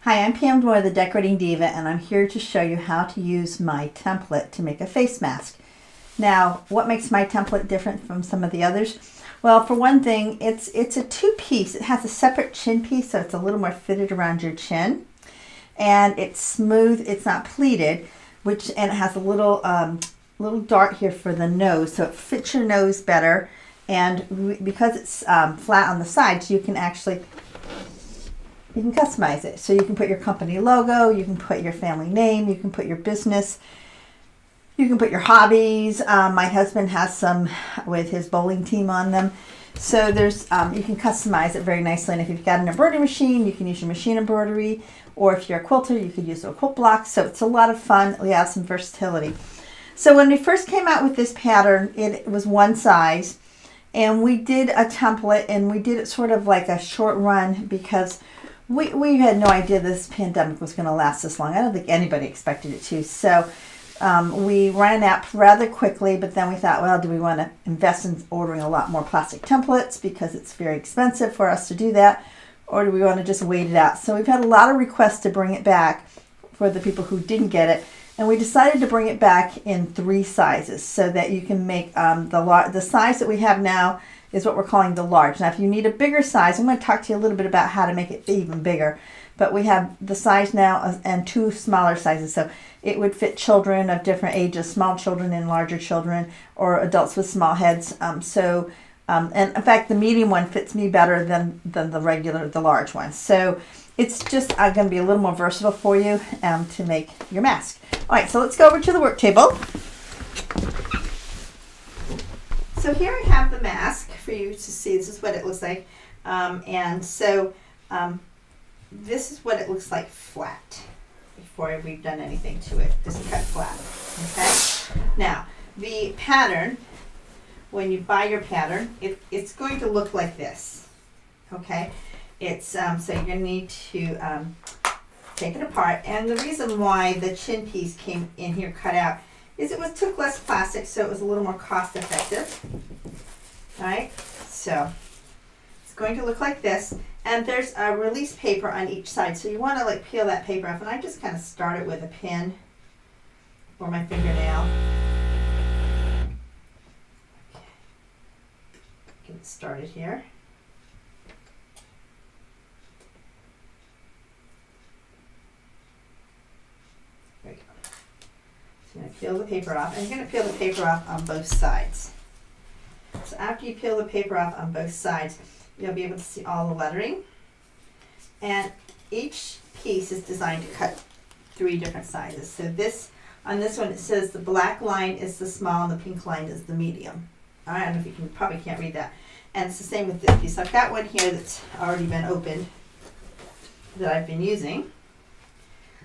Hi, I'm Pam Damour, the Decorating Diva, and I'm here to show you how to use my template to make a face mask. Now, what makes my template different from some of the others? Well, for one thing, it's a two-piece. It has a separate chin piece, so it's a little more fitted around your chin. And it's smooth, it's not pleated, and it has a little dart here for the nose, so it fits your nose better. And because it's flat on the sides, you can customize it. So you can put your company logo, you can put your family name, you can put your business, you can put your hobbies. My husband has some with his bowling team on them. So there's you can customize it very nicely. And if you've got an embroidery machine, you can use your machine embroidery. Or if you're a quilter, you could use a quilt block. So it's a lot of fun. We have some versatility. So when we first came out with this pattern, it was one size. And we did a template, and we did it sort of like a short run because we had no idea this pandemic was going to last this long. I don't think anybody expected it to. So we ran out rather quickly, but then we thought, well, do we want to invest in ordering a lot more plastic templates because it's very expensive for us to do that, or do we want to just wait it out? So we've had a lot of requests to bring it back for the people who didn't get it, and we decided to bring it back in 3 sizes so that you can make the size that we have now is what we're calling the large. Now, if you need a bigger size, I'm going to talk to you a little bit about how to make it even bigger. But we have the size now and 2 smaller sizes. So it would fit children of different ages, small children and larger children, or adults with small heads. And in fact, the medium one fits me better than the large one. So it's just going to be a little more versatile for you to make your mask. All right, so let's go over to the work table. So here I have the mask for you to see. This is what it looks like. This is what it looks like flat before we've done anything to it. Just cut flat. Okay? Now, the pattern, when you buy your pattern, it's going to look like this. Okay? It's so you're going to need to take it apart. And the reason why the chin piece came in here cut out is it took less plastic, so it was a little more cost effective. All right, so it's going to look like this, and there's a release paper on each side, so you want to peel that paper off, and I just kind of start it with a pin or my fingernail. Okay. Get it started here. There you go. So I'm going to peel the paper off, and you're going to peel the paper off on both sides. So after you peel the paper off on both sides, you'll be able to see all the lettering. And each piece is designed to cut 3 different sizes. So on this one, it says the black line is the small and the pink line is the medium. All right, I don't know if you probably can't read that. And it's the same with this piece. I've got one here that's already been opened that I've been using.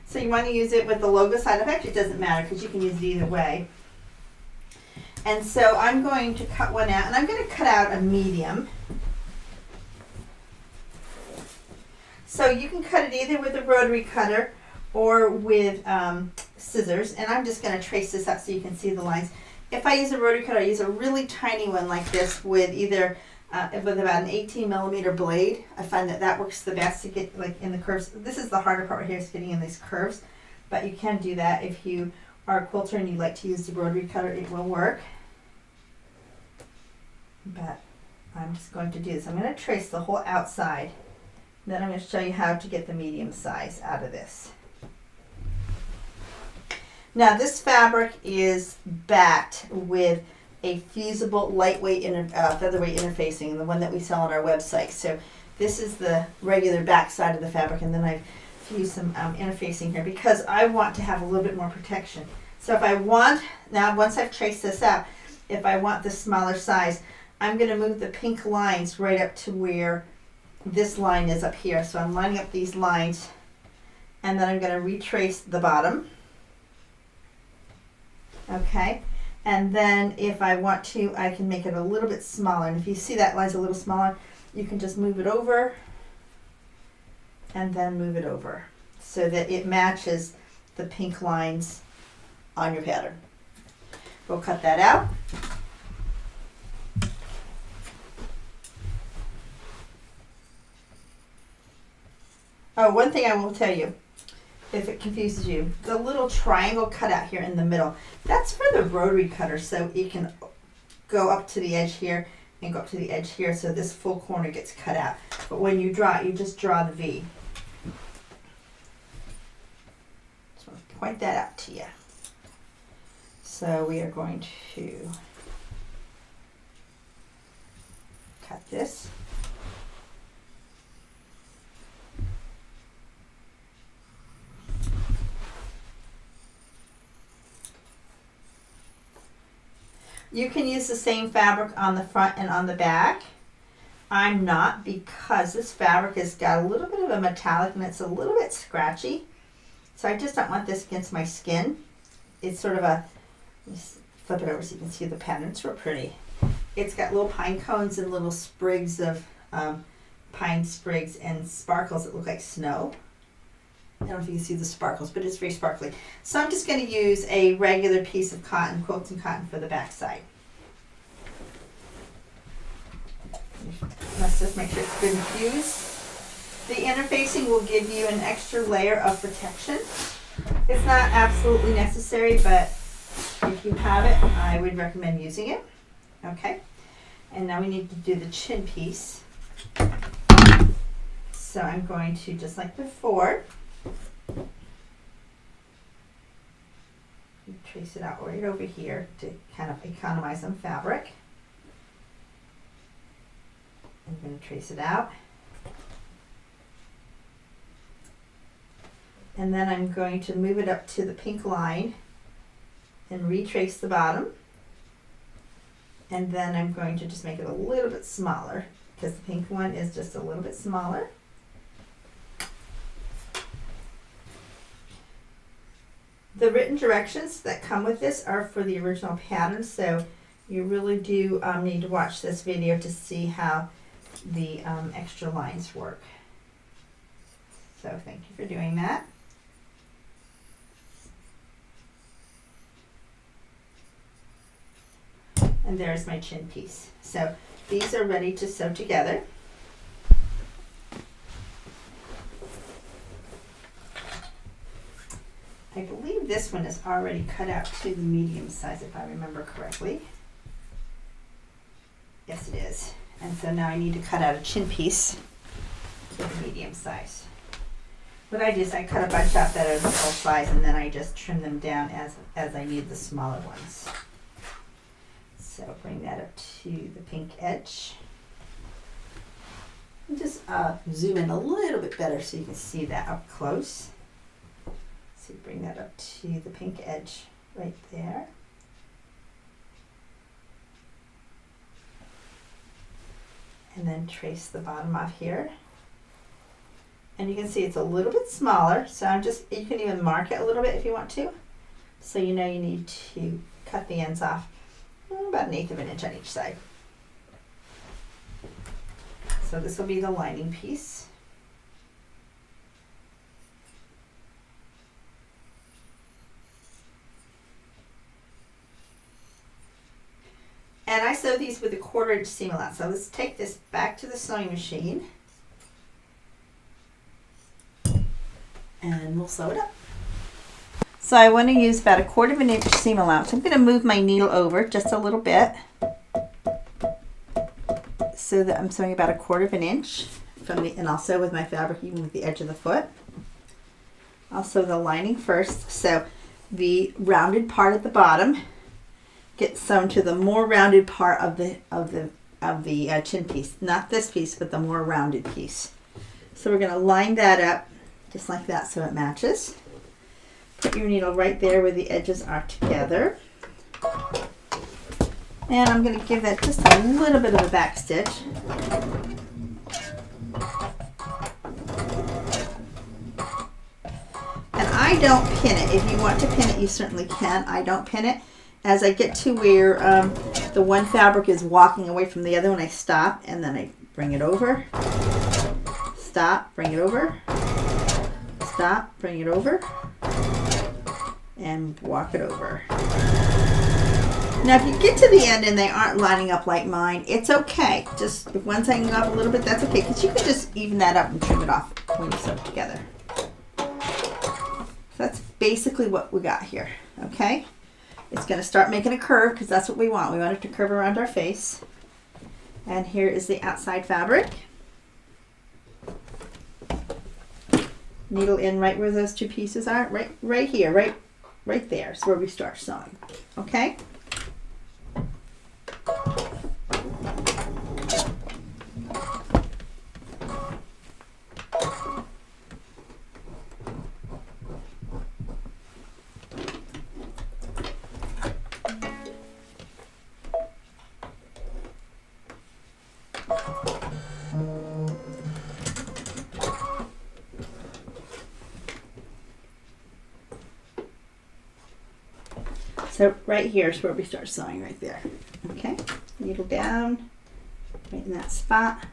So you want to use it with the logo side up. Actually, it doesn't matter because you can use it either way. And so I'm going to cut one out, and I'm going to cut out a medium. So you can cut it either with a rotary cutter or with scissors, and I'm just going to trace this out so you can see the lines. If I use a rotary cutter, I use a really tiny one like this with either with about an 18 millimeter blade. I find that works the best to get in the curves. This is the harder part right here, is getting in these curves, but you can do that if you are a quilter and you like to use the rotary cutter. It will work. But I'm just going to do this. I'm going to trace the whole outside. Then I'm going to show you how to get the medium size out of this. Now this fabric is backed with a fusible, lightweight, featherweight interfacing, the one that we sell on our website. So this is the regular back side of the fabric, and then I've fused some interfacing here because I want to have a little bit more protection. So if I want, now once I've traced this out, if I want the smaller size, I'm going to move the pink lines right up to where this line is up here. So I'm lining up these lines, and then I'm going to retrace the bottom. Okay, and then if I want to, I can make it a little bit smaller. And if you see that line's a little smaller, you can just move it over and then move it over so that it matches the pink lines on your pattern. We'll cut that out. Oh, one thing I will tell you, if it confuses you, the little triangle cutout here in the middle, that's for the rotary cutter, so you can go up to the edge here and go up to the edge here, so this full corner gets cut out. But when you draw it, you just draw the V. Just want to point that out to you. So we are going to cut this. You can use the same fabric on the front and on the back. I'm not, because this fabric has got a little bit of a metallic and it's a little bit scratchy. So I just don't want this against my skin. It's sort of a, let me flip it over so you can see the pattern. It's real pretty. It's got little pine cones and little sprigs of pine sprigs and sparkles that look like snow. I don't know if you can see the sparkles, but it's very sparkly. So I'm just going to use a regular piece of cotton, quilting cotton, for the back side. Let's just make sure it's good and fused. The interfacing will give you an extra layer of protection. It's not absolutely necessary, but if you have it, I would recommend using it. Okay, and now we need to do the chin piece. So I'm going to, just like before, trace it out right over here to kind of economize on fabric. I'm going to trace it out. And then I'm going to move it up to the pink line and retrace the bottom. And then I'm going to just make it a little bit smaller, because the pink one is just a little bit smaller. The written directions that come with this are for the original pattern, so you really do need to watch this video to see how the extra lines work. So thank you for doing that. And there's my chin piece. So these are ready to sew together. I believe this one is already cut out to the medium size, if I remember correctly. Yes, it is. And so now I need to cut out a chin piece for the medium size. What I do is I cut a bunch out that are the full size, and then I just trim them down as I need the smaller ones. So bring that up to the pink edge. And just zoom in a little bit better so you can see that up close. So bring that up to the pink edge right there. And then trace the bottom off here. And you can see it's a little bit smaller, so you can even mark it a little bit if you want to. So you know you need to cut the ends off about 1/8 of an inch on each side. So this will be the lining piece. And I sew these with a 1/4 inch seam allowance. So let's take this back to the sewing machine and we'll sew it up. So I want to use about a 1/4 of an inch seam allowance. I'm going to move my needle over just a little bit so that I'm sewing about a 1/4 of an inch and I'll sew with my fabric even with the edge of the foot. I'll sew the lining first. So the rounded part at the bottom gets sewn to the more rounded part of the chin piece, not this piece, but the more rounded piece. So we're going to line that up just like that so it matches. Put your needle right there where the edges are together. And I'm going to give that just a little bit of a back stitch. And I don't pin it. If you want to pin it, you certainly can. I don't pin it. As I get to where the one fabric is walking away from the other one, I stop and then I bring it over. Stop, bring it over. Stop, bring it over. And walk it over. Now if you get to the end and they aren't lining up like mine, it's okay. Just if one's hanging off a little bit, that's okay, because you can just even that up and trim it off when you sew it together. So that's basically what we got here, okay? It's going to start making a curve because that's what we want. We want it to curve around our face. And here is the outside fabric. Needle in right where those two pieces are, right here, right there is where we start sewing, okay? So right here is where we start sewing, right there. Okay, needle down, right in that spot.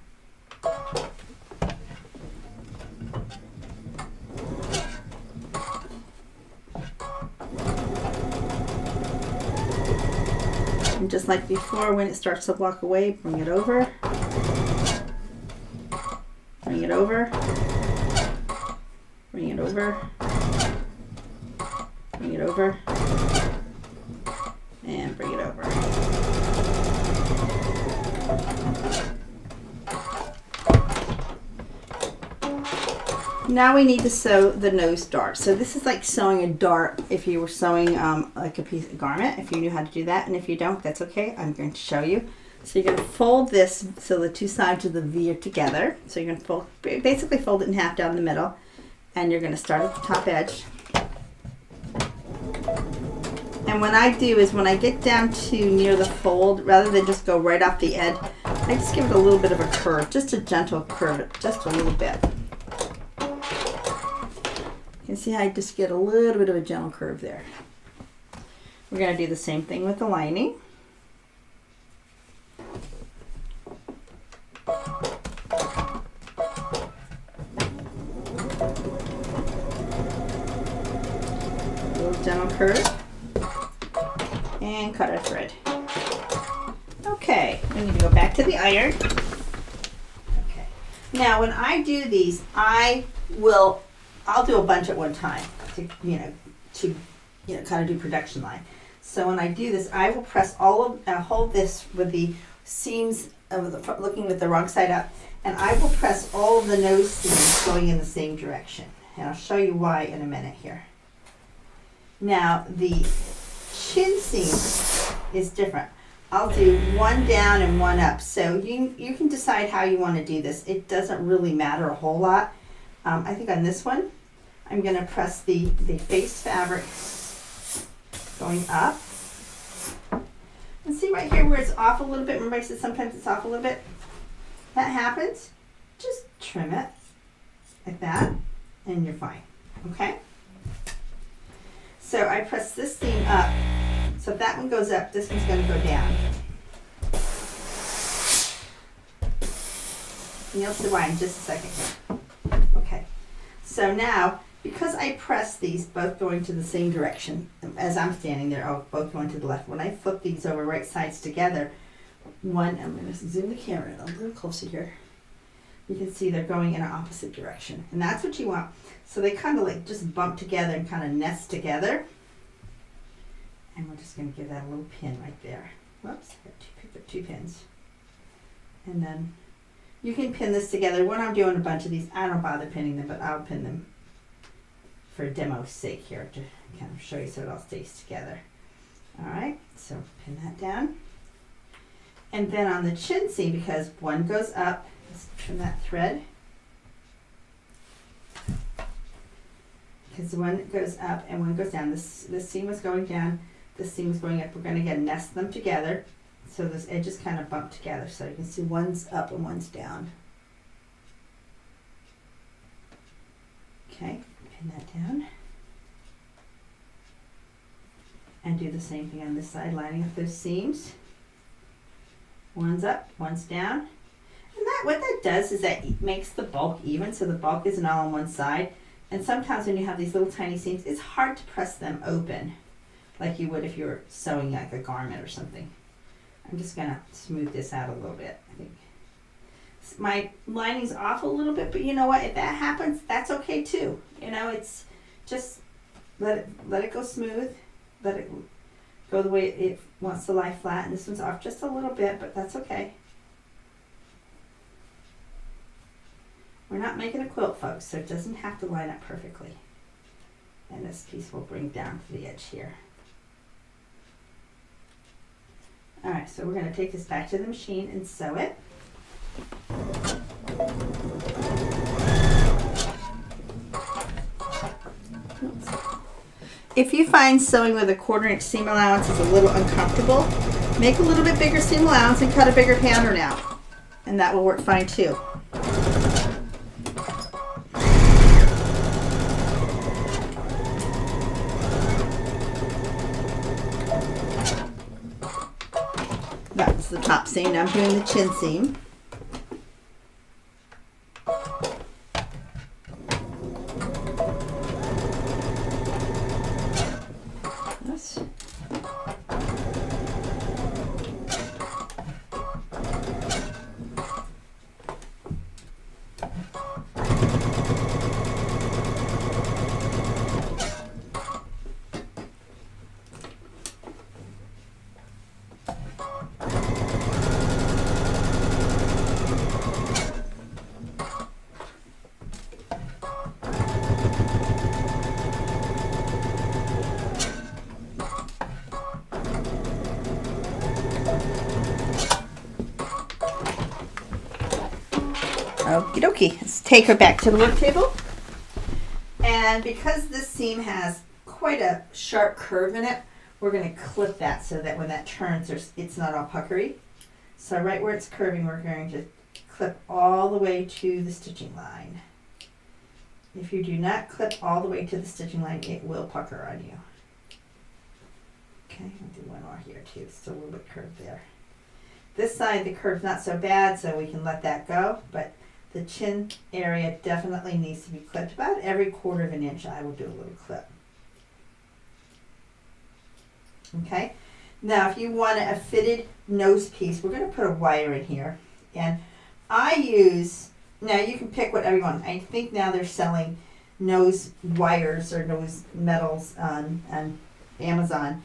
And just like before, when it starts to walk away, bring it over. Bring it over. Bring it over. Bring it over. And bring it over. Now we need to sew the nose dart. So this is like sewing a dart if you were sewing like a piece of garment, if you knew how to do that. And if you don't, that's okay. I'm going to show you. So you're going to fold this so the two sides of the V are together. So you're going to basically fold it in half down the middle. And you're going to start at the top edge. And what I do is when I get down to near the fold, rather than just go right off the edge, I just give it a little bit of a curve, just a gentle curve, just a little bit. You can see how I just get a little bit of a gentle curve there. We're going to do the same thing with the lining. A little gentle curve. And cut our thread. Okay, we need to go back to the iron. Okay. Now when I do these, I'll do a bunch at one time to kind of do production line. So when I do this, I will press hold this with the seams looking with the wrong side up, and I will press all of the nose seams going in the same direction. And I'll show you why in a minute here. Now the chin seam is different. I'll do one down and one up. So you can decide how you want to do this. It doesn't really matter a whole lot. I think on this one, I'm going to press the face fabric going up. And see right here where it's off a little bit. Remember I said sometimes it's off a little bit? That happens. Just trim it like that and you're fine. Okay? So I press this seam up. So if that one goes up, this one's going to go down. And you'll see why in just a second here. Okay. So now, because I press these both going to the same direction, as I'm standing there, both going to the left. When I flip these over right sides together, I'm going to zoom the camera in a little closer here. You can see they're going in an opposite direction. And that's what you want. So they kind of like just bump together and kind of nest together. And we're just going to give that a little pin right there. Whoops, I got two pins. And then you can pin this together. When I'm doing a bunch of these, I don't bother pinning them, but I'll pin them for demo's sake here to kind of show you so it all stays together. All right, so pin that down. And then on the chin seam, because one goes up, let's trim that thread. Because one goes up and one goes down. This seam is going down, this seam is going up. We're going to get nest them together so those edges kind of bump together. So you can see one's up and one's down. Okay, pin that down. And do the same thing on this side, lining up those seams. One's up, one's down. And what that does is that it makes the bulk even, so the bulk isn't all on one side. And sometimes when you have these little tiny seams, it's hard to press them open like you would if you were sewing like a garment or something. I'm just going to smooth this out a little bit, I think. My lining's off a little bit, but you know what? If that happens, that's okay too. You know, it's just let it go smooth. Let it go the way it wants to lie flat. And this one's off just a little bit, but that's okay. We're not making a quilt, folks, so it doesn't have to line up perfectly. And this piece will bring down to the edge here. All right, so we're going to take this back to the machine and sew it. If you find sewing with a 1/4 inch seam allowance is a little uncomfortable, make a little bit bigger seam allowance and cut a bigger pattern out. And that will work fine too. That's the top seam. Now I'm doing the chin seam. Okie dokie, let's take her back to the work table. And because this seam has quite a sharp curve in it, we're going to clip that so that when that turns, it's not all puckery. So right where it's curving, we're going to clip all the way to the stitching line. If you do not clip all the way to the stitching line, it will pucker on you. Okay, I'll do one more here too, it's still a little bit curved there. This side, the curve's not so bad, so we can let that go, but the chin area definitely needs to be clipped. About every 1/4 of an inch, I will do a little clip. Okay, now if you want a fitted nose piece, we're going to put a wire in here. And I use, now you can pick whatever you want. I think now they're selling nose wires or nose metals on Amazon.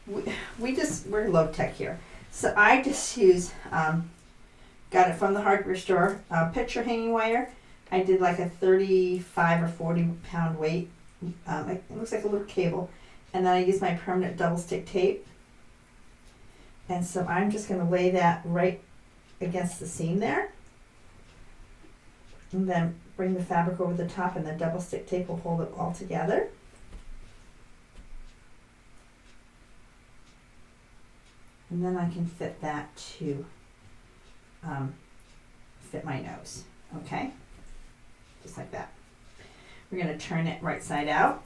We're low tech here. So I just use, got it from the hardware store, picture hanging wire. I did like a 35 or 40 pound weight. It looks like a little cable. And then I use my permanent double stick tape. And so I'm just going to lay that right against the seam there. And then bring the fabric over the top, and the double stick tape will hold it all together. And then I can fit that to fit my nose, okay? Just like that. We're going to turn it right side out.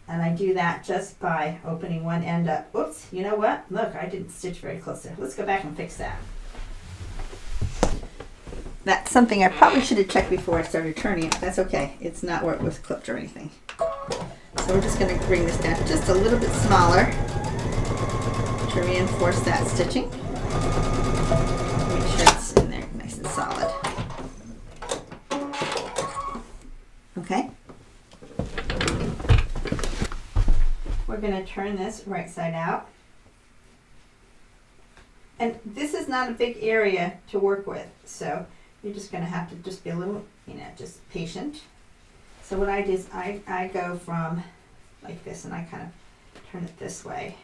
And I do that just by opening one end up. Oops, you know what? Look, I didn't stitch very close there. Let's go back and fix that. That's something I probably should have checked before I started turning it. That's okay. It's not where it was clipped or anything. So we're just going to bring this down just a little bit smaller to reinforce that stitching. Make sure it's in there nice and solid. Okay. We're going to turn this right side out. And this is not a big area to work with, so you're just going to have to just be a little, just patient. So what I do is I go from like this, and I kind of turn it this way.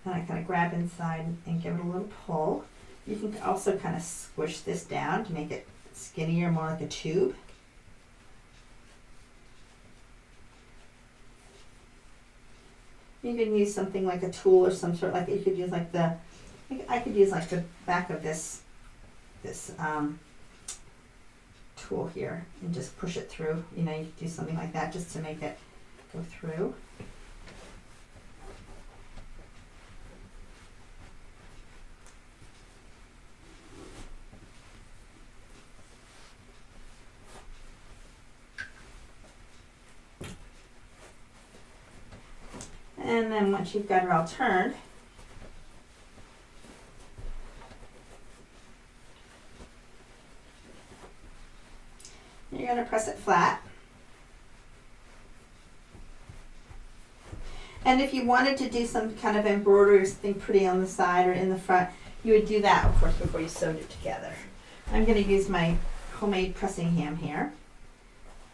And I kind of grab inside and give it a little pull. You can also kind of squish this down to make it skinnier, more like a tube. You can use something like a tool or some sort, like you could use like I could use like the back of this tool here and just push it through. You could do something like that just to make it go through. And then once you've got it all turned, You're going to press it flat. And if you wanted to do some kind of embroidery or something pretty on the side or in the front, you would do that, of course, before you sewed it together. I'm going to use my homemade pressing ham here.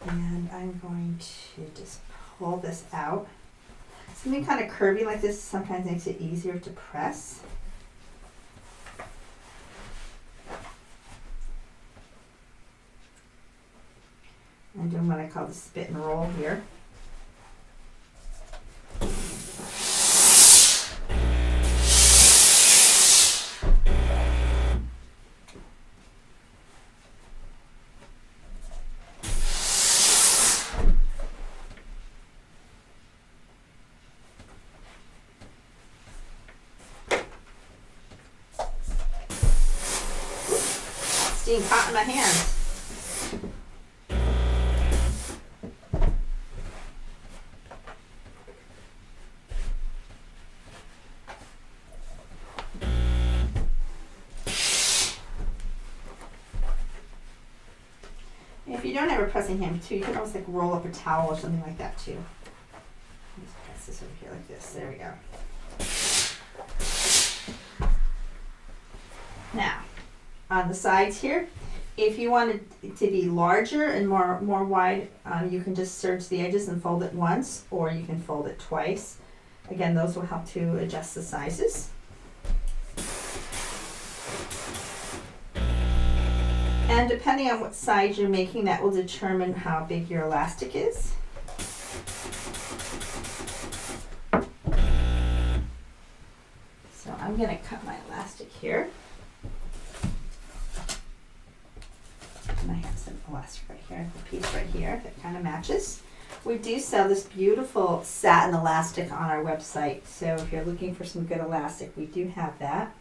And I'm going to just pull this out. Something kind of curvy like this sometimes makes it easier to press. I'm doing what I call the spit and roll here. Steam caught in my hands. If you don't have a pressing ham too, you can almost like roll up a towel or something like that too. Just press this over here like this. There we go. Now, on the sides here, if you want it to be larger and more wide, you can just serge the edges and fold it once, or you can fold it twice. Again, those will help to adjust the sizes. And depending on what size you're making, that will determine how big your elastic is. So I'm going to cut my elastic here. And I have some elastic right here, a piece right here that kind of matches. We do sell this beautiful satin elastic on our website. So if you're looking for some good elastic, we do have that.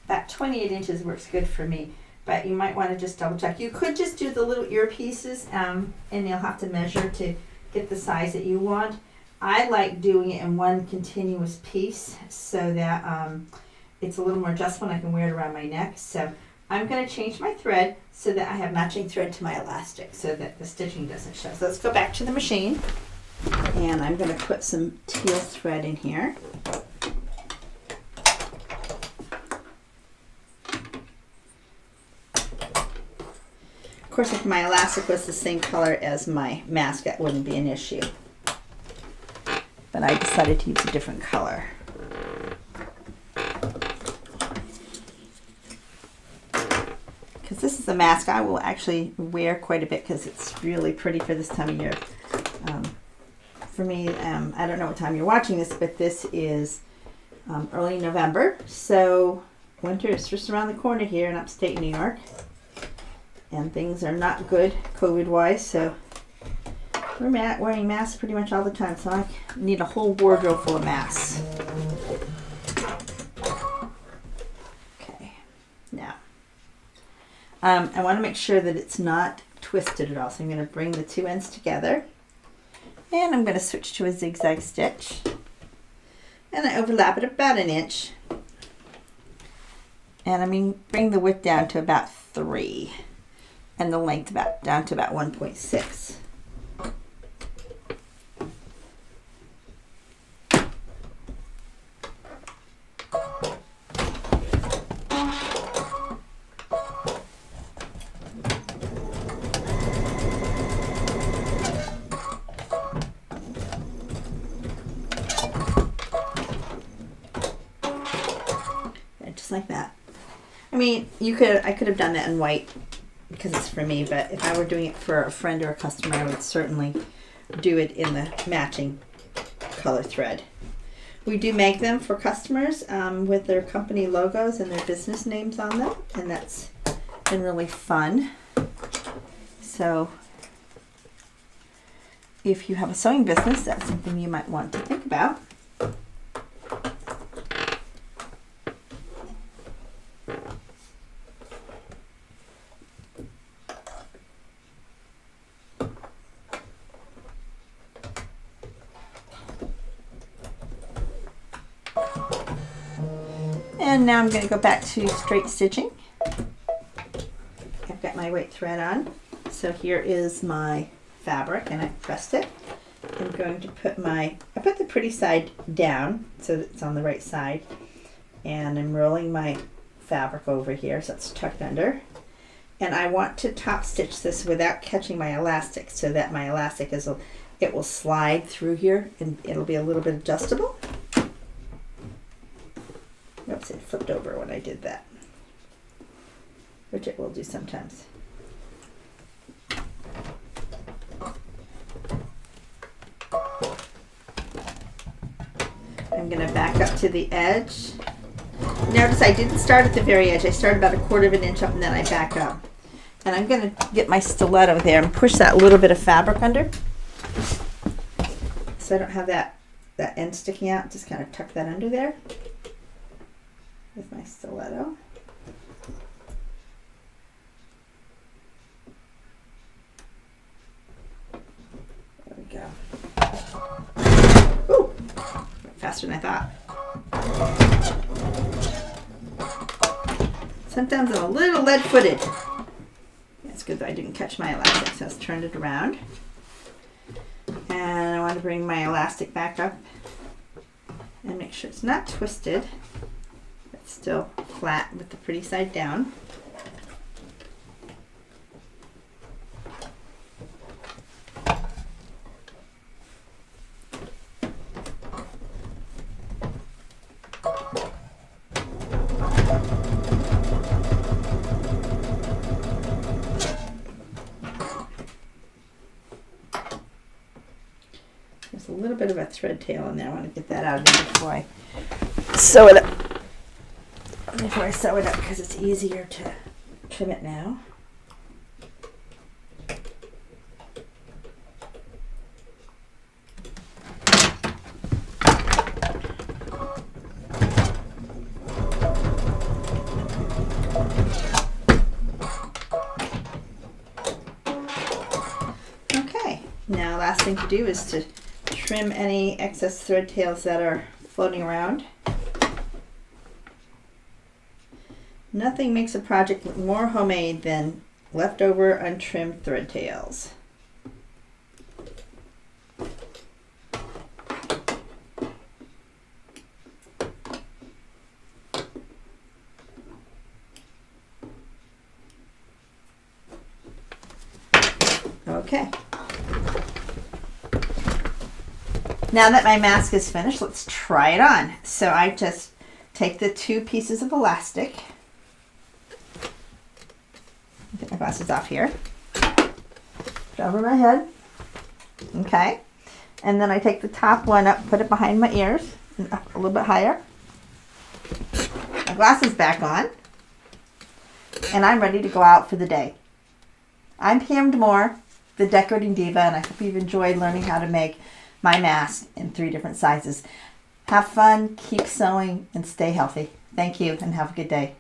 About 28 inches works good for me, but you might want to just double check. You could just do the little earpieces, and you'll have to measure to get the size that you want. I like doing it in one continuous piece so that it's a little more adjustable and I can wear it around my neck. So I'm going to change my thread so that I have matching thread to my elastic so that the stitching doesn't show. So let's go back to the machine, and I'm going to put some teal thread in here. Of course, if my elastic was the same color as my mask, that wouldn't be an issue. But I decided to use a different color. Because this is a mask I will actually wear quite a bit because it's really pretty for this time of year. For me, I don't know what time you're watching this, but this is early November. So winter is just around the corner here in upstate New York. And things are not good COVID-wise, so we're wearing masks pretty much all the time. So I need a whole wardrobe full of masks. Okay, now I want to make sure that it's not twisted at all. So I'm going to bring the two ends together, and I'm going to switch to a zigzag stitch, and I overlap it about 1 inch, and I bring the width down to about 3. And the length down to about 1.6. Just like that. I could have done that in white, because it's for me, but if I were doing it for a friend or a customer, I would certainly do it in the matching color thread. We do make them for customers with their company logos and their business names on them, and that's been really fun. So if you have a sewing business, that's something you might want to think about. And now I'm going to go back to straight stitching. my white thread on. So here is my fabric, and I pressed it. I'm going to put I put the pretty side down so that it's on the right side, and I'm rolling my fabric over here so it's tucked under. And I want to top stitch this without catching my elastic, so that my elastic it will slide through here and it'll be a little bit adjustable. Oops, it flipped over when I did that, which it will do sometimes. I'm going to back up to the edge. Notice I didn't start at the very edge. I started about 1/4 of an inch up and then I back up. And I'm going to get my stiletto there and push that little bit of fabric under, so I don't have that end sticking out. Just kind of tuck that under there with my stiletto. There we go. Ooh, faster than I thought. Sometimes I'm a little lead-footed. It's good that I didn't catch my elastic, so let's turn it around. And I want to bring my elastic back up and make sure it's not twisted. It's still flat with the pretty side down. There's a little bit of a thread tail in there. I want to get that out of there before I sew it up. Because it's easier to trim it now. Okay, now last thing to do is to trim any excess thread tails that are floating around. Nothing makes a project look more homemade than leftover untrimmed thread tails. Okay. Now that my mask is finished, let's try it on. So I just take the 2 pieces of elastic. Get my glasses off here. Put it over my head. Okay. And then I take the top one up, put it behind my ears, and up a little bit higher. My glasses back on. And I'm ready to go out for the day. I'm Pam Damour, the Decorating Diva, and I hope you've enjoyed learning how to make my mask in 3 different sizes. Have fun, keep sewing, and stay healthy. Thank you, and have a good day.